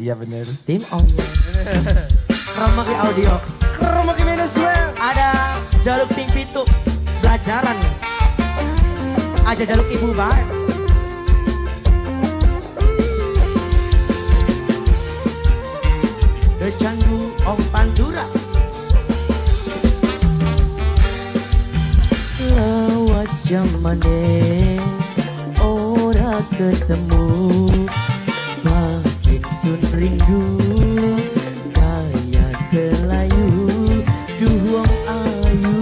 Iya bener. Tim Audio. Kromaki Audio. Kromaki Manajemen. Ada jaluk ping pitu belajaran. Aja jaluk ibu bae. Descandu Om Pandura. Lawas jamane ora ketemu, makin sun rindu kaya kelayu duwong ayu.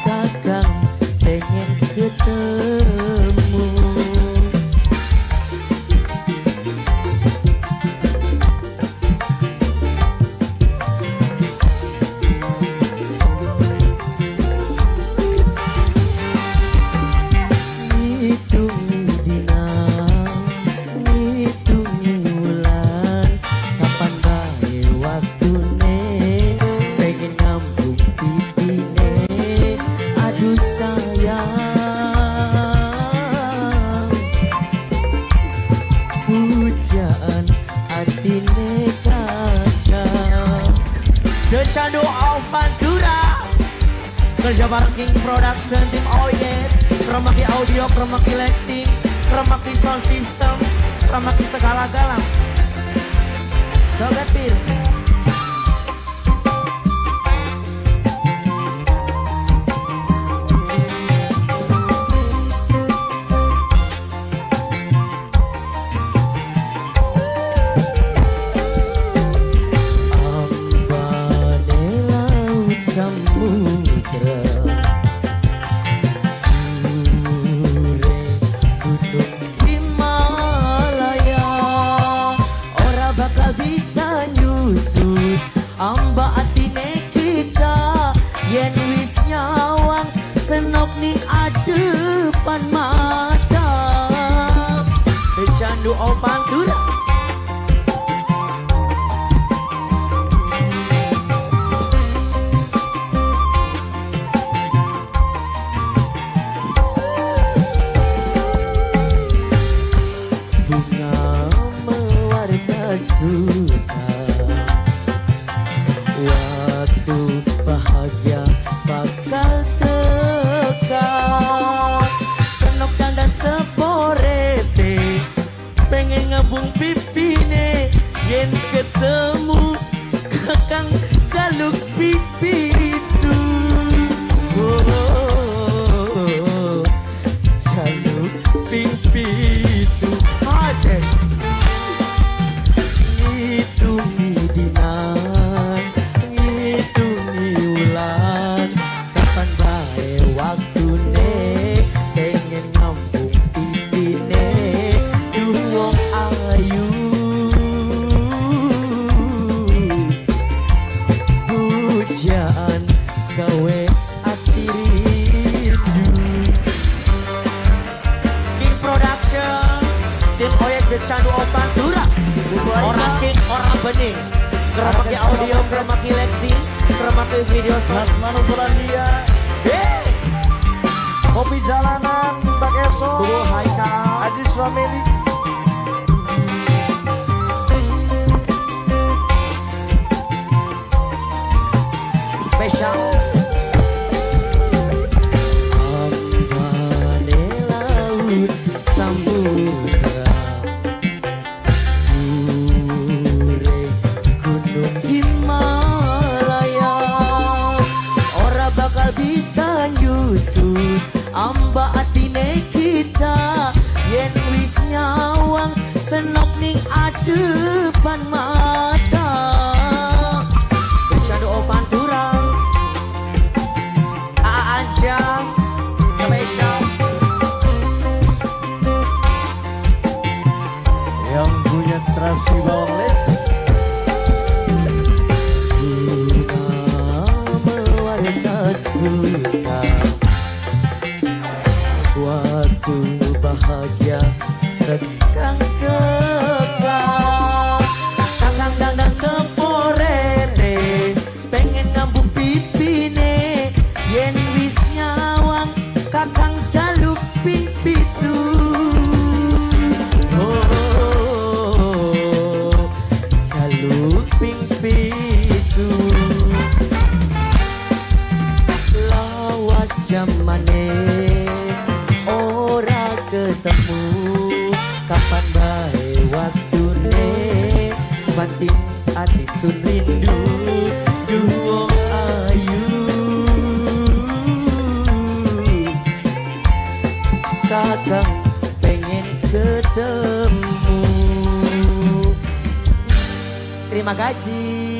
Kakang pengen ketemu. Descandu Om Pandura, kerja bareng King Production, Tim Oh Yes, Kromaki Audio, Kromaki Lighting, Kromaki Sound System, Kromaki segala-galanya. Joget Pir. Amba atine kita yen wis nyawang senop ning adepan mata. Descandu Om Pandura. Bunga mewarna suka, waktu bahagia bakal teka. Senok dandan seporete, pengen ngebung pipine yen ketemu kakang jaluk pipi itu. Oh, jaluk pipi itu aja. Ngitungi dinan, ngitungi wulan, kapan bae waktune pengen ngambung pipine duwong ayu. Pujaan gawe ati rindu. King Production, Tim Oyek Descandu Om Pandura. Orang King, orang bening. Kromaki Audio, Kromaki Lighting, Kromaki Video. Mas Manu Polandia. Kopi Jalanan, Mbak Eso. Haikal, Aziz Family. spesial. Ambane laut samudra, dure gunung Himalaya, ora bakal bisa nyusut amba atine kita yen wis nyawang senop ning adepan mata. Descandu Om Pandura. Aja spesial. Yang punya terasi bawang lecet. Bunga mewarna suka, waktu bahagia tekan teka. Kakang dandan seporere, pengen ngambung pipine yen wis nyawang kakang jaluk pipitu. jamane ora ketemu, kapan bae waktune banting ati sun rindu duo ayu. Kakang pengen ketemu. Terima kasih.